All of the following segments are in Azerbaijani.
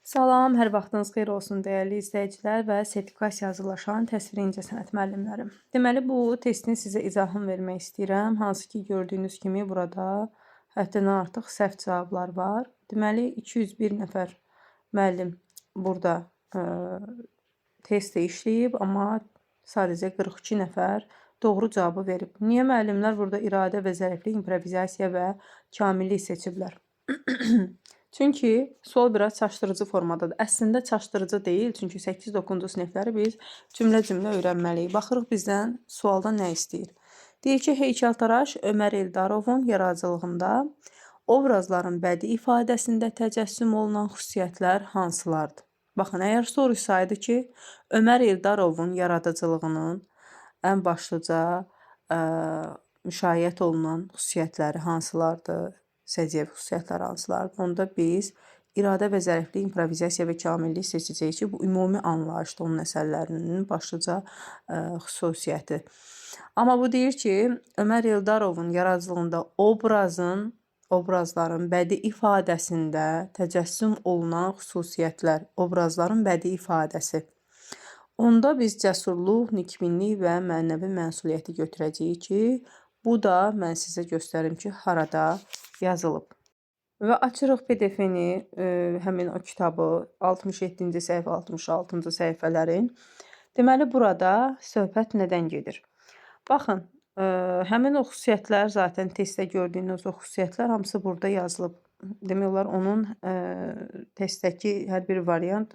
Salam, hər vaxtınız xeyir olsun dəyərli izləyicilər və sertifikasiya hazırlaşan təsviri incəsənət müəllimlərim. Deməli, bu testin sizə izahını vermək istəyirəm. Hansı ki, gördüyünüz kimi burada həddindən artıq səhv cavablar var. Deməli, 201 nəfər müəllim burada testi işləyib, amma sadəcə 42 nəfər doğru cavabı verib. Niyə müəllimlər burada iradə və zəriflik, improvizasiya və kamillik seçiblər? Çünki sual biraz çaşdırıcı formadadır. Əslində çaşdırıcı deyil, çünki 8-9-cu sinifləri biz cümlə-cümlə öyrənməliyik. Baxırıq bizdən sualda nə istəyir. Deyir ki, heykəltaraş Ömər Eldarovun yaradıcılığında obrazların bədii ifadəsində təcəssüm olunan xüsusiyyətlər hansılardır? Baxın, əgər soruşsaydı ki, Ömər Eldarovun yaradıcılığının ən başlıca müşayiət olunan xüsusiyyətləri hansılardır? Səciyyəvi xüsusiyyətlər hansılardır? Onda biz iradə və zəriflik, improvizasiya və kamillik seçəcəyik ki, bu ümumi anlayışda onun əsərlərinin başlıca xüsusiyyəti. Amma bu deyir ki, Ömər Eldarovun yaradıcılığında obrazların bədii ifadəsində təcəssüm olunan xüsusiyyətlər, obrazların bədii ifadəsi. Onda biz cəsurluq, nikbinlik və mənəvi məsuliyyəti götürəcəyik ki, bu da mən sizə göstərim ki, harada yazılıb. Və açırıq PDF-ni, həmin o kitabı 67-ci səhifə, 66-cı səhifələrin. Deməli, burada söhbət nədən gedir? Baxın, həmin o xüsusiyyətlər, zaten testdə gördüyünüz o xüsusiyyətlər hamısı burada yazılıb. Demək olar, onun testdəki hər bir variant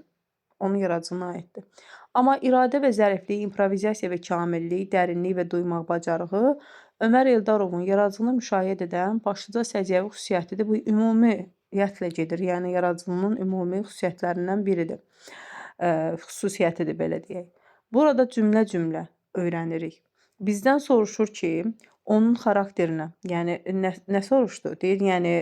onun yaradıcılığına aiddir. Amma iradə və zəriflik, improvizasiya və kamillik, dərinlik və duymaq bacarığı Ömər Eldarovun yaradıcılığını müşahidə edən başlıca səciyyəvi xüsusiyyətidir. Bu ümumiyyətlə gedir, yəni yaradıcılığının ümumi xüsusiyyətlərindən biridir. Xüsusiyyətidir, belə deyək. Burada cümlə-cümlə öyrənirik. Bizdən soruşur ki, onun xarakterinə, yəni nə soruşdu? Deyir, yəni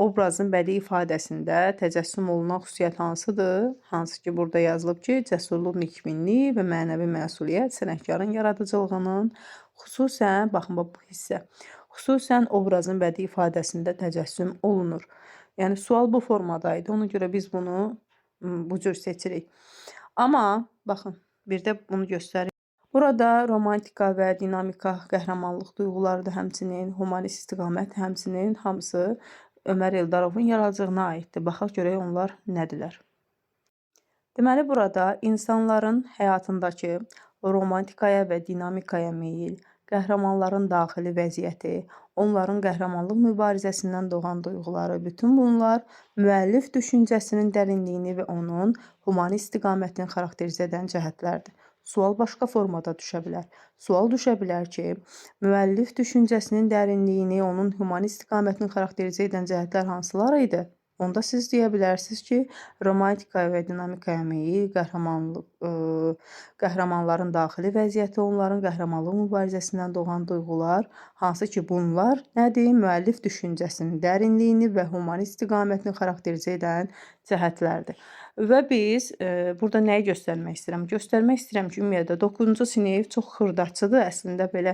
obrazın bədii ifadəsində təcəssüm olunan xüsusiyyət hansıdır? Hansı ki, burada yazılıb ki, cəsurluq, nikbinlik və mənəvi məsuliyyət sənətkarın yaradıcılığının xüsusən, baxın bu hissə, xüsusən obrazın bədii ifadəsində təcəssüm olunur. Yəni sual bu formadaydı. Ona görə biz bunu bu cür seçirik. Amma baxın, bir də bunu göstərir. Burada romantika və dinamika, qəhrəmanlıq duyğuları da həmçinin, humanist istiqamət həmçinin hamısı Ömər Eldarovun yaradıcılığına aiddir. Baxaq görək onlar nədirlər. Deməli, burada insanların həyatındakı romantikaya və dinamikaya meyil, qəhrəmanların daxili vəziyyəti, onların qəhrəmanlıq mübarizəsindən doğan duyğuları, bütün bunlar müəllif düşüncəsinin dərinliyini və onun humanist istiqamətini xarakterizə edən cəhətlərdir. Sual başqa formada düşə bilər. Sual düşə bilər ki, müəllif düşüncəsinin dərinliyini, onun humanist istiqamətini xarakterizə edən cəhətlər hansılar idi? Onda siz deyə bilərsiniz ki, romantika və dinamikaya meyil, qəhrəmanların daxili vəziyyəti, onların qəhrəmanlıq mübarizəsindən doğan duyğular, hansı ki, bunlar nədir? Müəllif düşüncəsinin dərinliyini və humanist istiqamətini xarakterizə edən cəhətlərdir. Və biz burada nəyi göstərmək istəyirəm? Göstərmək istəyirəm ki, ümumiyyətlə 9-cu sinif çox xırdaçıdır. Əslində belə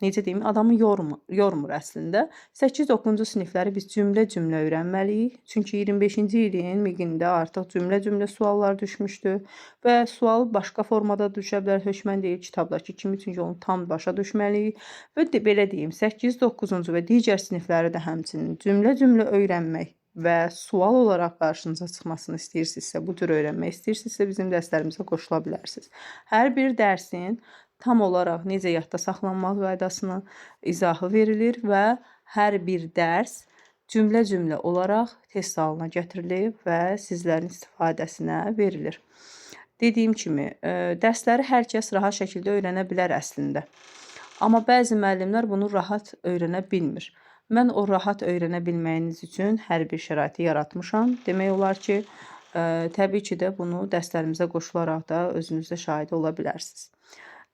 necə deyim, adamı yormur əslində. 8-9-cu sinifləri biz cümlə-cümlə öyrənməliyik. Çünki 25-ci ilin miqində artıq cümlə-cümlə suallar düşmüşdü və sual başqa formada düşə bilər. Hökmən deyil kitabdakı kimi, çünki onu tam başa düşməliyik. Və belə deyim, 8-9-cu və digər sinifləri də həmçinin cümlə-cümlə öyrənmək və sual olaraq qarşınıza çıxmasını istəyirsinizsə, bu cür öyrənmək istəyirsinizsə, bizim dərslərimizə qoşula bilərsiniz. Hər bir dərsin tam olaraq necə yadda saxlanmaq qaydasını izahı verilir və hər bir dərs cümlə-cümlə olaraq test halına gətirilib və sizlərin istifadəsinə verilir. Dediyim kimi, dərsləri hər kəs rahat şəkildə öyrənə bilər əslində. Amma bəzi müəllimlər bunu rahat öyrənə bilmir. Mən o rahat öyrənə bilməyiniz üçün hər bir şəraiti yaratmışam. Demək olar ki, təbii ki də bunu dərslərimizə qoşularaq da özünüzdə şahid ola bilərsiniz.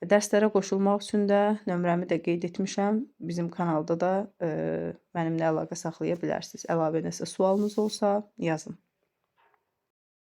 Dərslərə qoşulmaq üçün də nömrəmi də qeyd etmişəm. Bizim kanalda da mənimlə əlaqə saxlaya bilərsiniz. Əlavə nəsə sualınız olsa yazın.